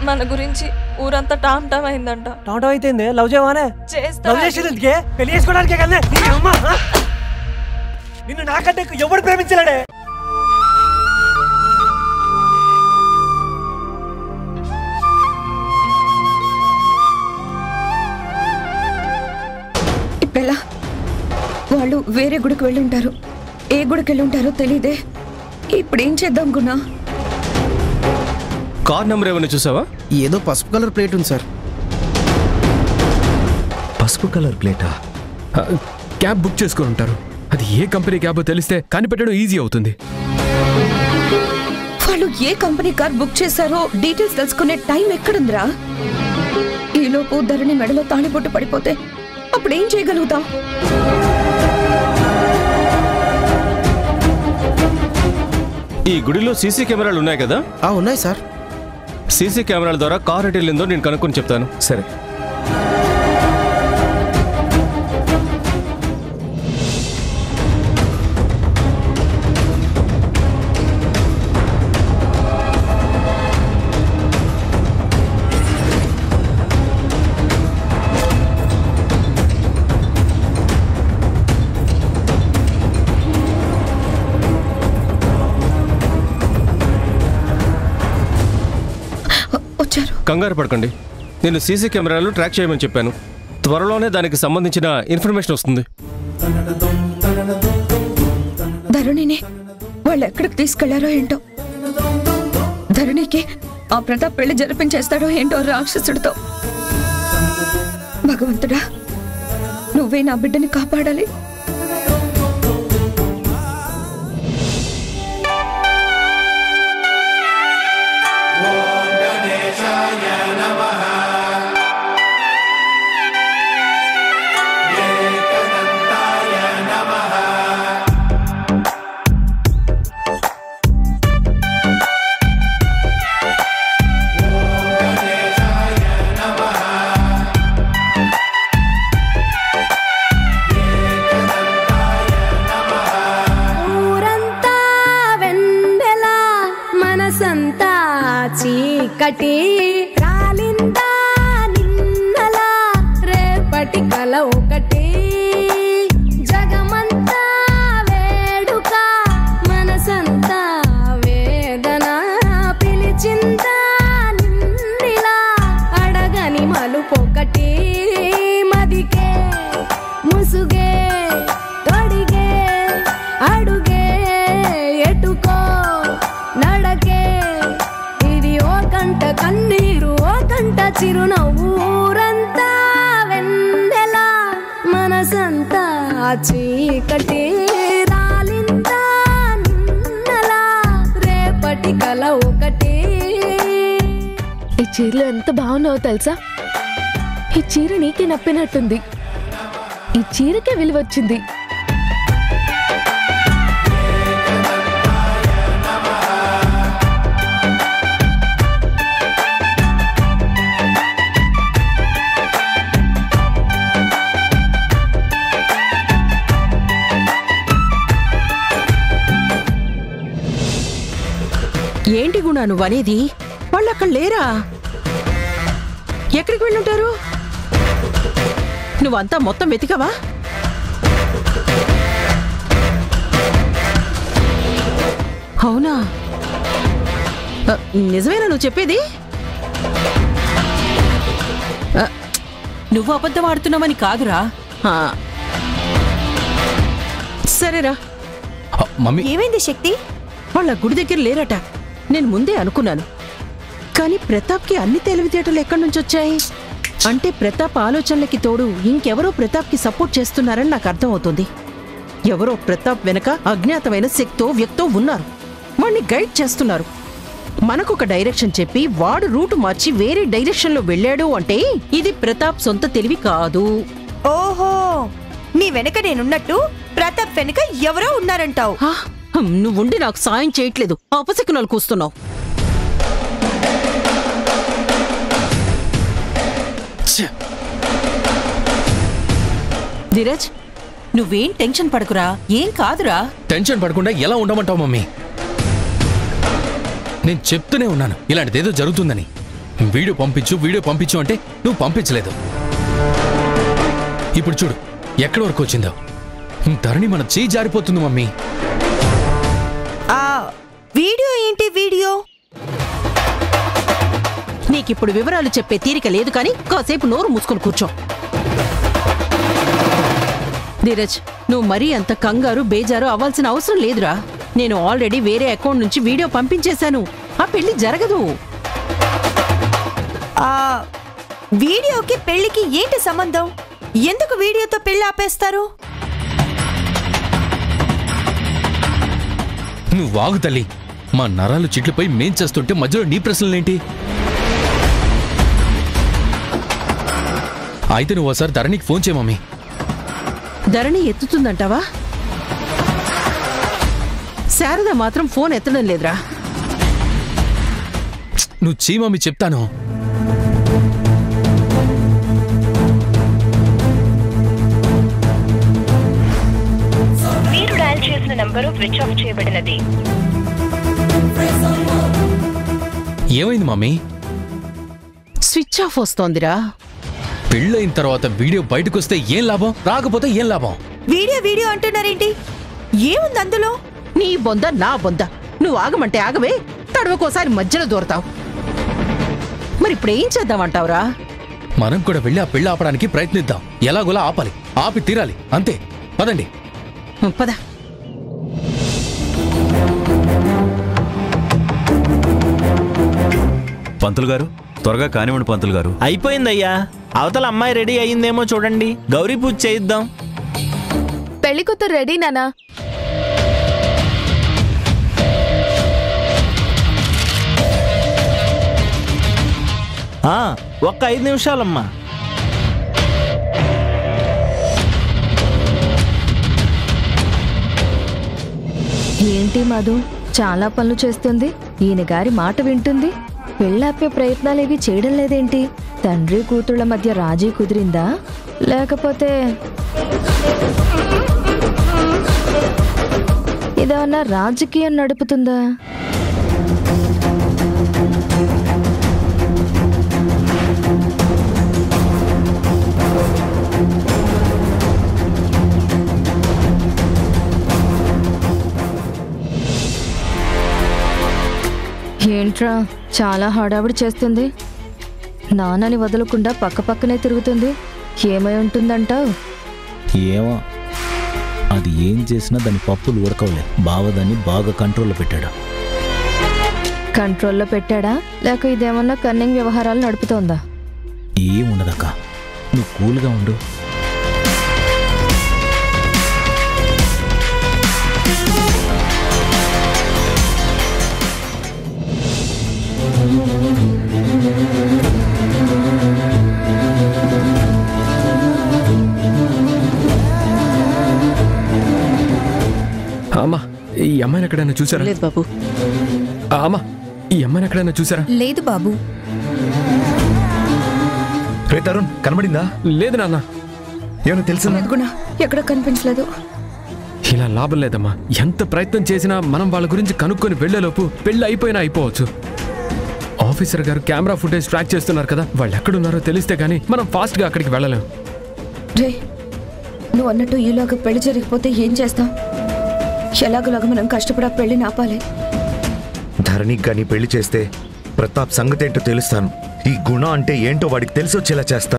మన గురించి ఊరంతా టామ్ టామ్ అయిందంట. టామ్ టామ్ అయితే లవ్ చేయవానే? చేస్తా. పెళ్లి చేసుకోవడానికే కదా. నిన్ను నాకంటే ఎవడు ప్రేమించలేడే. ఇప్పుడెలా? వాళ్ళు వేరే గుడికి వెళ్ళి ఉంటారు. ఏ గుడికి వెళ్ళి ఉంటారో తెలీదే. ఇప్పుడు ఏం చేద్దాం గున్నా? కార్ నెంబర్ ఏమైనా చూసావా? ఏదో పసుపు కలర్ ప్లేట్ ఉంది సార్. పసుపు కలర్ ప్లేటా? క్యాబ్ బుక్ చేసుకొని ఉంటారు. అది ఏ కంపెనీ క్యాబో తెలిస్తే కనిపెట్టడం ఈజీ అవుతుంది. వాళ్ళు ఏ కంపెనీ కార్ బుక్ చేశారో డీటెయిల్స్ తెలుసుకునే టైం ఎక్కడుందిరా? ఈలోపు ధరణి మెడలో తాళిబొట్టు పడిపోతే అప్పుడు ఏం చేయగలుగుతాం? ఈ గుడిలో సీసీ కెమెరాలు ఉన్నాయి కదా? ఉన్నాయి సార్. సీసీ కెమెరాల ద్వారా కార్ ఎటు వెళ్ళిందో నేను కనుక్కొని చెప్తాను. సరే. కంగారు పడకండి. నేను సీసీ కెమెరాలు ట్రాక్ చేయమని చెప్పాను. త్వరలోనే దానికి సంబంధించిన ఇన్ఫర్మేషన్ వస్తుంది. ధరణిని వాళ్ళు ఎక్కడికి తీసుకెళ్లారో ఏంటో. ధరణికి ఆ ప్రతాప్ పెళ్లి జరిపించేస్తాడో ఏంటో రాక్షసుడితో. భగవంతుడా, నువ్వే నా బిడ్డని కాపాడాలి. చీకటి రాలిందా నిన్నలా రేపటి కల ఒకటి. జగమంతా వేడుక మనసంతా వేదన పిలిచిందా నిన్నిలా అడగని మలుపొకటి. మదికే ముసుగే తొడిగే అడుగే ఎటుకో నడకే. కన్నీరు ఓ కంట చిరునవ్వు. ఊరంతా వెన్నెలా మనసంతా చీకటి రాలిందా నిన్నలా రేపటి కల ఒకటి. ఈ చీరలో ఎంత బాగున్నావో తెలుసా? ఈ చీర నీకే నప్పినట్టుంది. ఈ చీరకే విలువచ్చింది. ఏంటి గుణా నువ్వనేది? వాళ్ళు అక్కడ లేరా? ఎక్కడికి వెళ్ళుంటారు? నువ్వంతా మొత్తం వెతికావా? అవునా? నిజమేనా నువ్వు చెప్పేది? నువ్వు అబద్ధం ఆడుతున్నావని కాదురా. సరేరా. ఏమైంది శక్తి? వాళ్ళ గుడి దగ్గర లేరట. నేను ముందే అనుకున్నాను. కానీ ప్రతాప్కి అన్ని తెలివితేటలు ఎక్కడి నుంచి వచ్చాయి? అంటే ప్రతాప్ ఆలోచనలకి తోడు ఇంకెవరో ప్రతాప్కి సపోర్ట్ చేస్తున్నారని నాకు అర్థం అవుతుంది. ఎవరో ప్రతాప్ వెనక అజ్ఞాతమైన శక్తో వ్యక్తో ఉన్నారు. వాణ్ణి గైడ్ చేస్తున్నారు. మనకొక డైరెక్షన్ చెప్పి వాడు రూటు మార్చి వేరే డైరెక్షన్లో వెళ్ళాడు అంటే ఇది ప్రతాప్ సొంత తెలివి కాదు. ఓహో, నీ వెనక నేనున్నట్టు ప్రతాప్ వెనక ఎవరో ఉన్నారంటావు. నువ్వుండి నాకు సాయం చేయట్లేదు, అపశకునాలు కూస్తున్నావు. ధీరజ్, నువ్వేం టెన్షన్ పడకురా. ఏం కాదురా. టెన్షన్ పడకుండా ఎలా ఉండమంటావు మమ్మీ? నేను చెప్తూనే ఉన్నాను ఇలాంటిదేదో జరుగుతుందని. వీడియో పంపించు అంటే నువ్వు పంపించలేదు. ఇప్పుడు చూడు ఎక్కడి వరకు వచ్చిందో. ధరణి మన చేయి జారిపోతుంది మమ్మీ. వీడియో ఏంటి వీడియో? నీకిప్పుడు వివరాలు చెప్పే తీరిక లేదు కానీ కాసేపు నోరు మూసుకొని కూర్చో. ధీరజ్, నువ్వు మరీ అంత కంగారు బేజారు అవ్వాల్సిన అవసరం లేదురా. నేను ఆల్రెడీ వేరే అకౌంట్ నుంచి వీడియో పంపించేశాను. ఆ పెళ్లి జరగదు. వీడియోకి పెళ్లికి ఏంటి సంబంధం? ఎందుకు వీడియోతో పెళ్లి ఆపేస్తారు? నువ్వు వాగు తల్లి. మా నరాలు చిట్లపై మేం చేస్తుంటే మధ్యలో నీ ప్రశ్నలేంటి? అయితే నువ్వు ఒకసారి ధరణికి ఫోన్ చేయ మమ్మీ. ధరణి ఎత్తుతుందంటావా? శారద మాత్రం ఫోన్ ఎత్తడం లేదురా. నువ్వు చేయి మమ్మీ, చెప్తాను. మీరు డయల్ చేసిన నంబరు స్విచ్ ఆఫ్ చేయబడినది. ఏమైంది మమ్మీ? Switch off వస్తోందిరా. పెళ్ళైన తర్వాత వీడియో బయటకొస్తే ఏం లాభం, రాకపోతే ఏం లాభం? వీడియో అంటున్నారేంటి? ఏముంది అందులో? నీ బొంద నా బొంద. నువ్వు ఆగమంటే ఆగవే, తడవకోసారి మధ్యలో దూరతావు. మరి ఇప్పుడు ఏం చేద్దామంటావురా? మనం కూడా వెళ్ళి ఆ పెళ్లి ఆపడానికి ప్రయత్నిద్దాం. ఎలాగోలా ఆపాలి, ఆపి తీరాలి, అంతే. పదండి. పద. పంతులు గారు, త్వరగా కానివ్వండి పంతులు గారు. అయిపోయిందయ్యా. అవతల అమ్మాయి రెడీ అయ్యిందేమో చూడండి. గౌరీ పూజ చేయిద్దాం. పెళ్లి కూతురు రెడీ నానా. ఒక్క 5 నిమిషాలమ్మా. ఏంటి మధు చాలా పనులు చేస్తుంది, ఈయన గారి మాట వింటుంది, పెళ్ళాపే ప్రయత్నాలేవి చేయడం లేదేంటి? తండ్రి కూతుళ్ల మధ్య రాజీ కుదిరిందా, లేకపోతే ఇదేమన్నా రాజకీయం నడుపుతుందా? ఏంట్రా చాలా హడావిడి చేస్తుంది, నాన్నని వదలకుండా పక్కపక్కనే తిరుగుతుంది. ఏమై ఉంటుందంటావు? ఏమో, అది ఏం చేసినా దాని పప్పులు ఉడకవలే. బావ దాన్ని బాగా కంట్రోల్లో పెట్టాడు. కంట్రోల్లో పెట్టాడా, లేక ఇదేమన్నా కన్నింగ్ వ్యవహారాలు నడుపుతోందా? ఏముండదక్క, నువ్వు కూల్గా ఉండు. అమ్మా, ఈ అమ్మాయిని ఎక్కడైనా చూసారా? లేదు బాబు. అమ్మా, ఈ అమ్మాయిని ఎక్కడైనా చూసారా? లేదు బాబు. రే తరుణ్, కనబడిందా? లేదు నాన్న. ఏమన్నా తెలుసా? ఎక్కడ కనిపించలేదు. ఇలా లాభం లేదమ్మా. ఎంత ప్రయత్నం చేసినా మనం వాళ్ళ గురించి కనుక్కొని వెళ్లేలోపు పెళ్లి అయిపోయినా అయిపోవచ్చు. ఆఫీసర్ గారు కెమెరా ఫుటేజ్ ట్రాక్ చేస్తున్నారు కదా, వాళ్ళు ఎక్కడున్నారో తెలిస్తే గానీ మనం ఫాస్ట్ గా అక్కడికి వెళ్ళలేం. రే, నువ్వు అన్నట్టు ఈలోగా పెళ్లి జరిగిపోతే ఏం చేస్తాం? ఎలాగోలాగా మనం కష్టపడి ఆ పెళ్లిని ఆపాలి. ధరణికి కానీ పెళ్లి చేస్తే ప్రతాప్ సంగతి ఏంటో తెలుస్తాను. ఈ గుణ అంటే ఏంటో వాడికి తెలిసొచ్చేలా చేస్తాను.